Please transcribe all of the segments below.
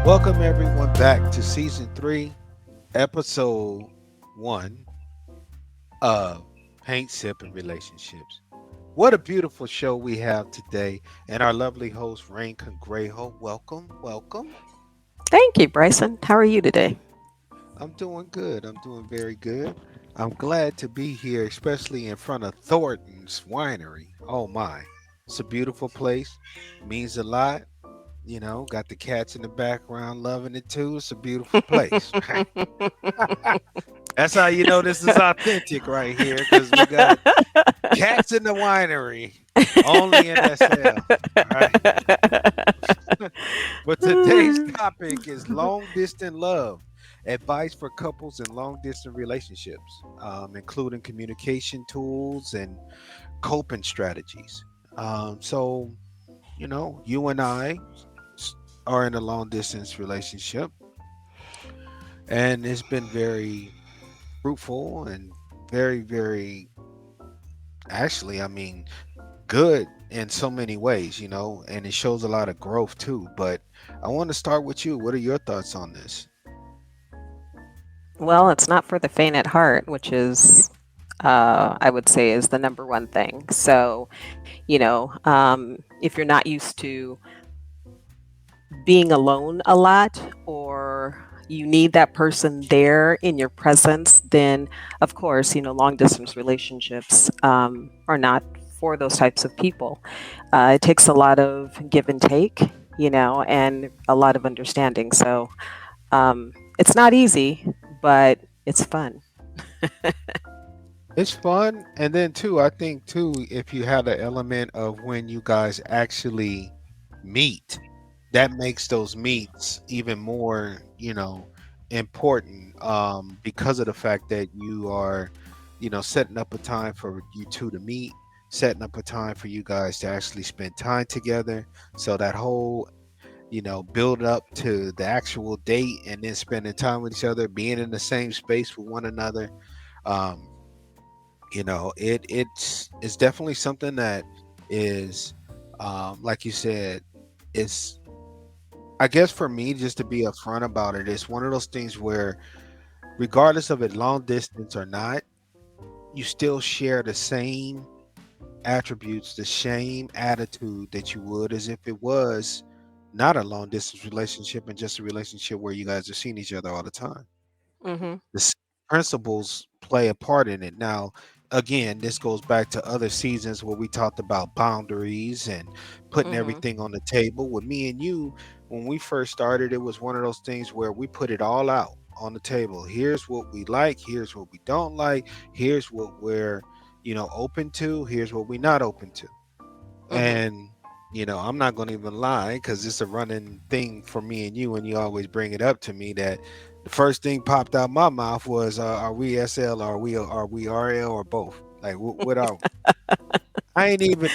Welcome everyone back to season three, episode one of Paint Sip and Relationships. What a beautiful show we have today, and our lovely host Rain Congrejo. Welcome, welcome. Thank you, Bryson. How are you today? I'm doing good. I'm doing very good. I'm glad to be here, especially in front of Thornton's Winery. Oh my, it's a beautiful place. Means a lot. Got the cats in the background loving it too. It's a beautiful place. That's how you know this is authentic right here because we got cats in the winery only in SL. All right. But today's topic is long distance love, advice for couples in long distance relationships, including communication tools and coping strategies. So, you and I are in a long distance relationship, and it's been very fruitful and very, very actually, I mean, good in so many ways, and it shows a lot of growth too. But I want to start with you. What are your thoughts on this? Well, it's not for the faint at heart, which is, I would say, is the number one thing. So, if you're not used to being alone a lot, or you need that person there in your presence, then of course, long distance relationships are not for those types of people. It takes a lot of give and take, and a lot of understanding. So, it's not easy, but it's fun. It's fun, and then too, I think too, if you have the element of when you guys actually meet, that makes those meets even more, important. Because of the fact that you are, setting up a time for you two to meet, setting up a time for you guys to actually spend time together. So that whole, build up to the actual date and then spending time with each other, being in the same space with one another. Um, it's definitely something that is, like you said, it's, I guess for me, just to be upfront about it, it's one of those things where regardless of it long distance or not, you still share the same attributes, the same attitude that you would as if it was not a long distance relationship and just a relationship where you guys are seeing each other all the time. Hmm. The principles play a part in it. Now, again, this goes back to other seasons where we talked about boundaries and putting Hmm. everything on the table. With me and you, when we first started, it was one of those things where we put it all out on the table. Here's what we like, here's what we don't like, here's what we're, open to, here's what we're not open to. Hmm. And I'm not going to even lie because it's a running thing for me and you, and you always bring it up to me that the first thing popped out my mouth was, "Are we SL? Are we RL or both? Like, what are we?" I ain't even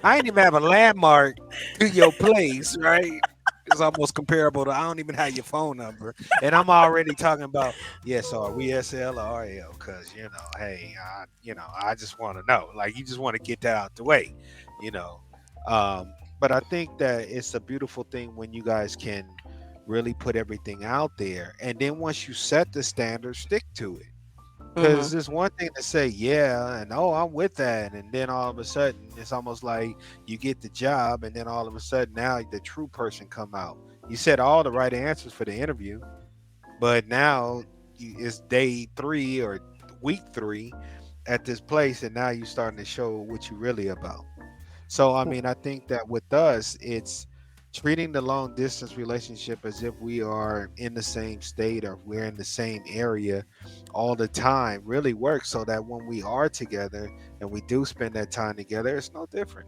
I ain't even have a landmark to your place, right? It's almost comparable to I don't even have your phone number, and I'm already talking about yes, so are we SL or RL? Because hey, I just want to know. Like, you just want to get that out the way, you know. But I think that it's a beautiful thing when you guys can really put everything out there, and then once you set the standard, stick to it. Hmm. Because it's one thing to say, yeah, and oh, I'm with that. And then all of a sudden, it's almost like you get the job, and then all of a sudden, now the true person come out. You said all the right answers for the interview, but now it's day three or week three at this place, and now you're starting to show what you really about. So, I mean, I think that with us, it's treating the long distance relationship as if we are in the same state or we're in the same area all the time really works so that when we are together and we do spend that time together, it's no different.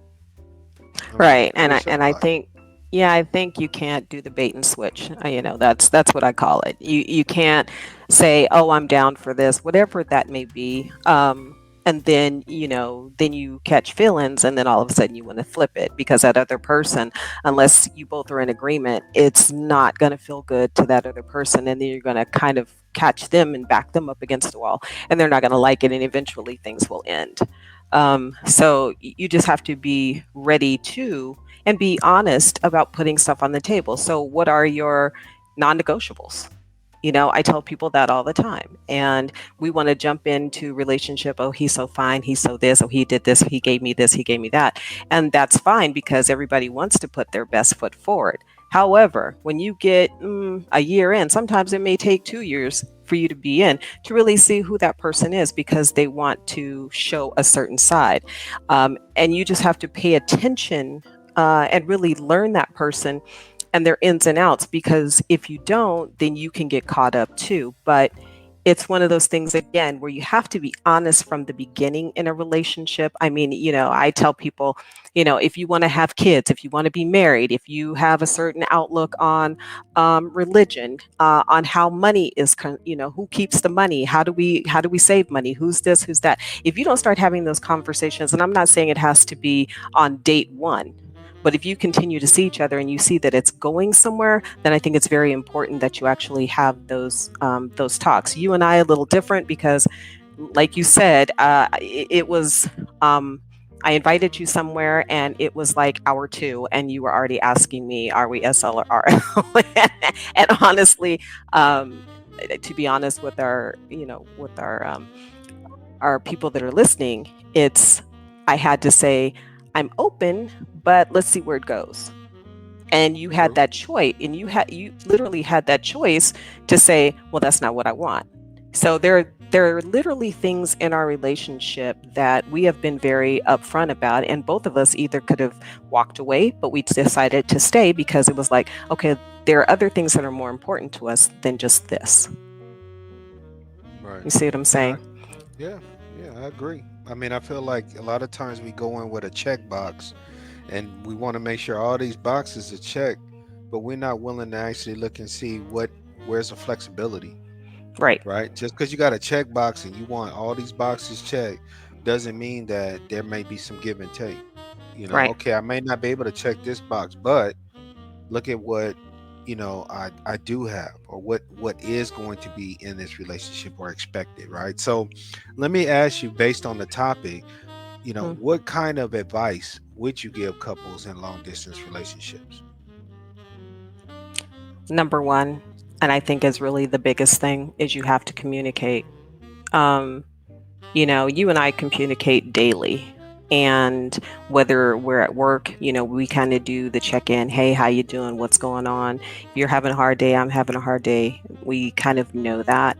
I mean, Right, and I what's your and I thought? think, yeah, I think you can't do the bait and switch. That's what I call it. You can't say, "Oh, I'm down for this," whatever that may be. And then then you catch feelings, and then all of a sudden you want to flip it because that other person, unless you both are in agreement, it's not going to feel good to that other person, and then you're going to kind of catch them and back them up against the wall, and they're not going to like it, and eventually things will end. So you just have to be ready to, and be honest about putting stuff on the table. So, what are your non negotiables? I tell people that all the time. And we want to jump into relationship. Oh, he's so fine. He's so this. Oh, he did this. He gave me this. He gave me that. And that's fine because everybody wants to put their best foot forward. However, when you get a year in, sometimes it may take 2 years for you to be in to really see who that person is because they want to show a certain side. And you just have to pay attention and really learn that person and their ins and outs, because if you don't, then you can get caught up too. But it's one of those things again where you have to be honest from the beginning in a relationship. I mean, I tell people, if you want to have kids, if you want to be married, if you have a certain outlook on religion, on how money is, who keeps the money, how do we save money, who's this, who's that. If you don't start having those conversations, and I'm not saying it has to be on date one, but if you continue to see each other and you see that it's going somewhere, then I think it's very important that you actually have those talks. You and I are a little different because, like you said, it was. I invited you somewhere and it was like hour two, and you were already asking me, "Are we SL or RL?" And honestly, to be honest with our people that are listening, it's I had to say, I'm open, but let's see where it goes. And you had True. that choice, and you literally had that choice to say, well, that's not what I want. So there are literally things in our relationship that we have been very upfront about, and both of us either could have walked away, but we decided to stay because it was like, okay, there are other things that are more important to us than just this. Right. You see what I'm saying? Okay. Yeah. Yeah, I agree. I mean, I feel like a lot of times we go in with a checkbox and we want to make sure all these boxes are checked, but we're not willing to actually look and see where's the flexibility, Right, right? Just because you got a checkbox and you want all these boxes checked doesn't mean that there may be some give and take. right, Okay, I may not be able to check this box, but look at what I do have, or what is going to be in this relationship or expected, right? So let me ask you, based on the topic, mm, what kind of advice would you give couples in long distance relationships? number one, and I think is really the biggest thing, is you have to communicate. Um, you and I communicate daily. And whether we're at work, we kind of do the check in. Hey, how you doing? What's going on? If you're having a hard day, I'm having a hard day. We kind of know that.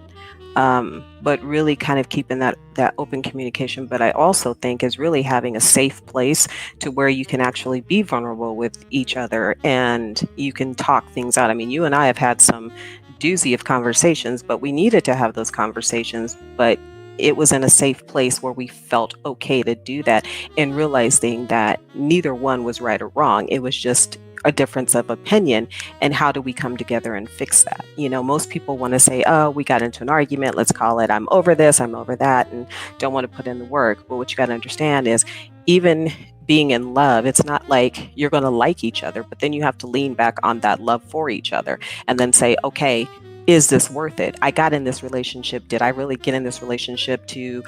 But really kind of keeping that open communication. But I also think is really having a safe place to where you can actually be vulnerable with each other and you can talk things out. I mean, you and I have had some doozy of conversations, but we needed to have those conversations. But it was in a safe place where we felt okay to do that, and realizing that neither one was right or wrong. It was just a difference of opinion, and how do we come together and fix that? Most people want to say, oh, we got into an argument, let's call it, I'm over this, I'm over that, and don't want to put in the work. But what you got to understand is, even being in love, it's not like you're going to like each other, but then you have to lean back on that love for each other and then say, okay, is this worth it? I got in this relationship. Did I really get in this relationship to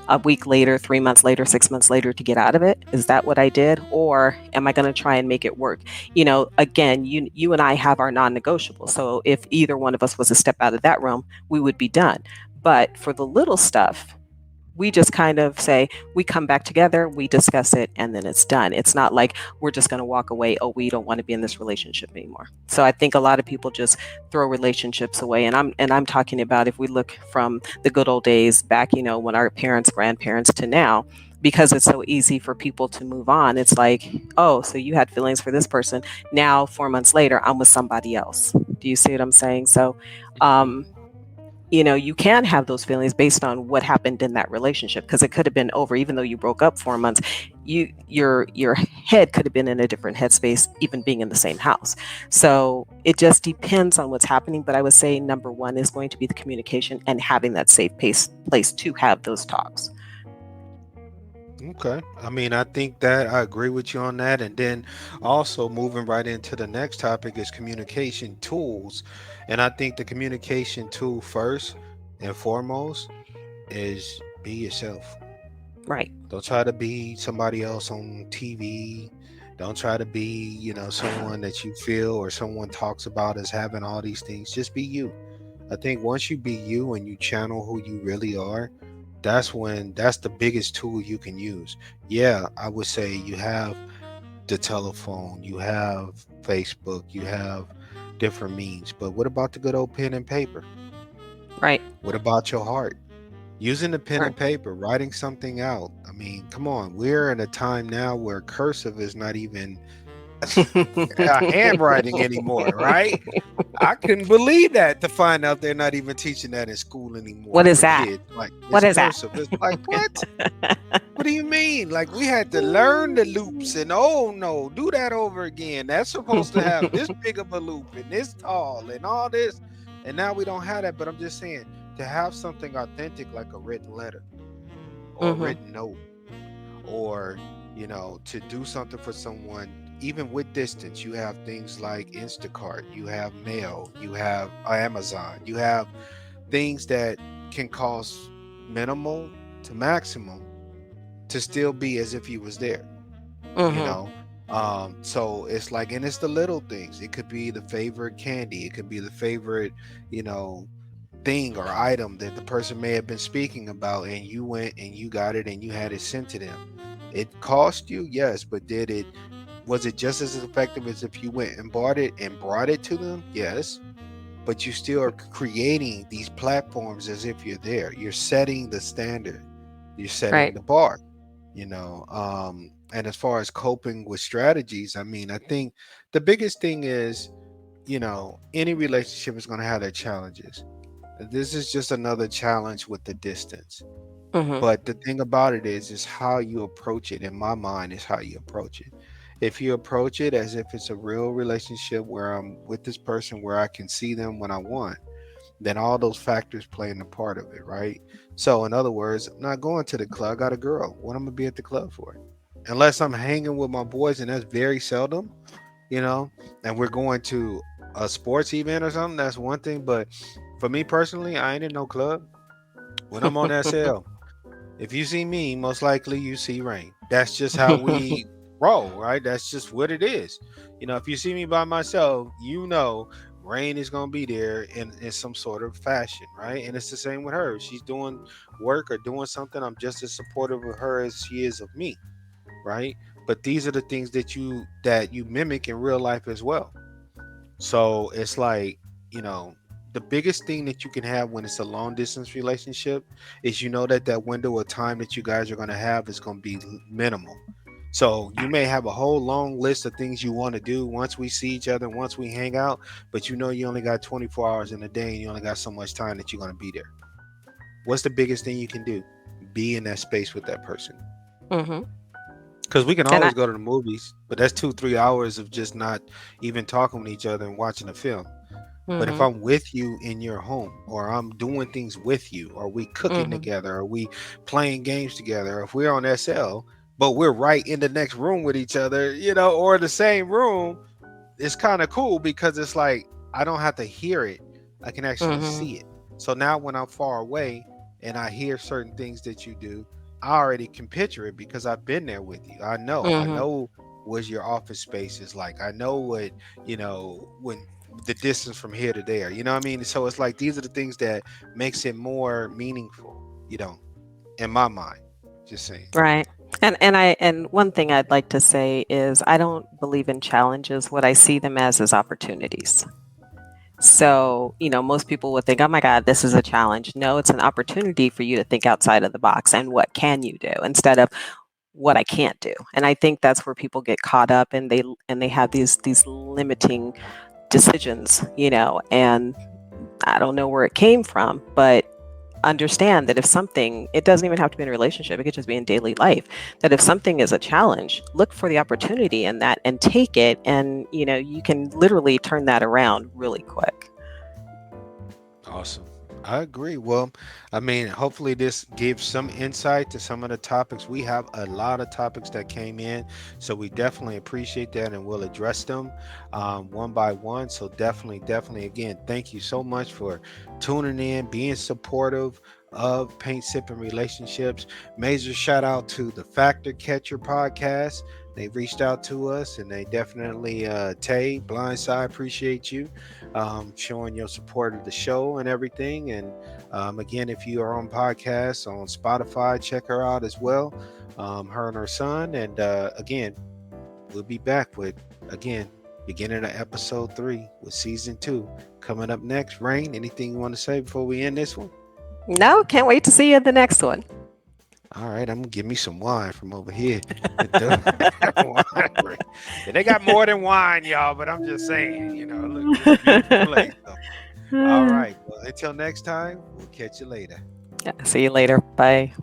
a week later, 3 months later, 6 months later to get out of it? Is that what I did? Or am I going to try and make it work? Again, you and I have our non negotiables. So if either one of us was to step out of that realm, we would be done. But for the little stuff, we just kind of say, we come back together, we discuss it, and then it's done. It's not like we're just going to walk away, oh, we don't want to be in this relationship anymore. So I think a lot of people just throw relationships away, and I'm talking about if we look from the good old days back, when our parents, grandparents to now, because it's so easy for people to move on. It's like, oh, so you had feelings for this person. Now 4 months later, I'm with somebody else. Do you see what I'm saying? So Hmm. um you can have those feelings based on what happened in that relationship, because it could have been over. Even though you broke up 4 months, your head could have been in a different headspace, even being in the same house. So it just depends on what's happening. But I would say number one is going to be the communication and having that safe place to have those talks. Okay. I mean, I think that I agree with you on that. And then also moving right into the next topic is communication tools. And I think the communication tool first and foremost is be yourself. Right. Don't try to be somebody else on TV. Don't try to be, someone that you feel or someone talks about as having all these things. Just be you. I think once you be you and you channel who you really are, that's the biggest tool you can use. Yeah, I would say you have the telephone, you have Facebook, you have different means, but what about the good old pen and paper? Right. What about your heart? Using the pen Right. and paper, writing something out. I mean, come on, we're in a time now where cursive is not even a handwriting anymore, right? I couldn't believe that, to find out they're not even teaching that in school What anymore is for that? kids. Like, What it's is that? cursive. It's like, what? What do you mean? Like, we had to learn the loops and, oh no, do that over again. That's supposed to have this big of a loop and this tall and all this. And now we don't have that. But I'm just saying, to have something authentic like a written letter or a Mhm. written note, or to do something for someone, even with distance. You have things like Instacart, you have mail, you have Amazon, you have things that can cost minimal to maximum to still be as if you was there, you Mhm. know so it's like, and it's the little things. It could be the favorite candy, it could be the favorite, you know thing or item that the person may have been speaking about, and you went and you got it and you had it sent to them. It cost you, yes, but did it was it just as effective as if you went and bought it and brought it to them? Yes. But you still are creating these platforms as if you're there. You're setting the standard, you're setting Right. the bar. And as far as coping with strategies, I mean, I think the biggest thing is, any relationship is going to have their challenges. This is just another challenge with the distance. Mhm. But the thing about it is how you approach it. In my mind, is how you approach it. If you approach it as if it's a real relationship where I'm with this person, where I can see them when I want, then all those factors play in a part of it, right? So, in other words, I'm not going to the club. I got a girl. What I'm gonna be at the club for? Unless I'm hanging with my boys, and that's very seldom, you know. And we're going to a sports event or something. That's one thing. But for me personally, I ain't in no club. When I'm on SL, if you see me, most likely you see rain. That's just how we roll, right? That's just what it is. If you see me by myself, rain is going to be there in some sort of fashion, right? And it's the same with her. If she's doing work or doing something, I'm just as supportive of her as she is of me, right? But these are the things that you mimic in real life as well. So it's like, you know, the biggest thing that you can have when it's a long distance relationship is, that window of time that you guys are going to have is going to be minimal. So you may have a whole long list of things you want to do once we see each other, once we hang out, but you only got 24 hours in a day and you only got so much time that you're going to be there. What's the biggest thing you can do? Be in that space with that person. Mhm. Because we can And I always go to the movies, but that's 2, 3 hours of just not even talking with each other and watching a film. But if Mhm. I'm with you in your home, or I'm doing things with you, or we cooking Mhm. together, or we playing games together, or if we're on SL, but we're right in the next room with each other, or the same room, it's kind of cool because it's like I don't have to hear it. I can actually Mhm. see it. So now when I'm far away and I hear certain things that you do, I already can picture it because I've been there with you. I know. I Mhm. know what your office space is like. I know what, when the distance from here to there. You know what I mean? So it's like these are the things that makes it more meaningful, in my mind. Just saying. Right. And one thing I'd like to say is I don't believe in challenges. What I see them as is opportunities. So, most people would think, oh my God, this is a challenge. No, it's an opportunity for you to think outside of the box and what can you do instead of what I can't do. And I think that's where people get caught up and they have these limiting decisions, and I don't know where it came from, but understand that if something, it doesn't even have to be in a relationship, it could just be in daily life, that if something is a challenge, look for the opportunity in that and take it. And, you can literally turn that around really quick. Awesome. I agree. Well, I mean, hopefully this gives some insight to some of the topics. We have a lot of topics that came in, so we definitely appreciate that and we'll address them one by one. So definitely, definitely, again, thank you so much for tuning in, being supportive. of Paint Sipping Relationships. Major shout out to the Factor Catcher podcast. They reached out to us and they definitely, Tay, Blindside, appreciate you showing your support of the show and everything. And again, if you are on podcasts on Spotify, check her out as well, her and her son. And again, we'll be back with, again, beginning of episode 3 with season 2 coming up next. Rain, anything you want to say before we end this one? No, can't wait to see you in the next one. All right, I'm gonna give me some wine from over here. Wine. They got more than wine, y'all, but I'm just saying, look, this is a beautiful place. So, all right, well, until next time, we'll catch you later. Yeah, see you later. Bye.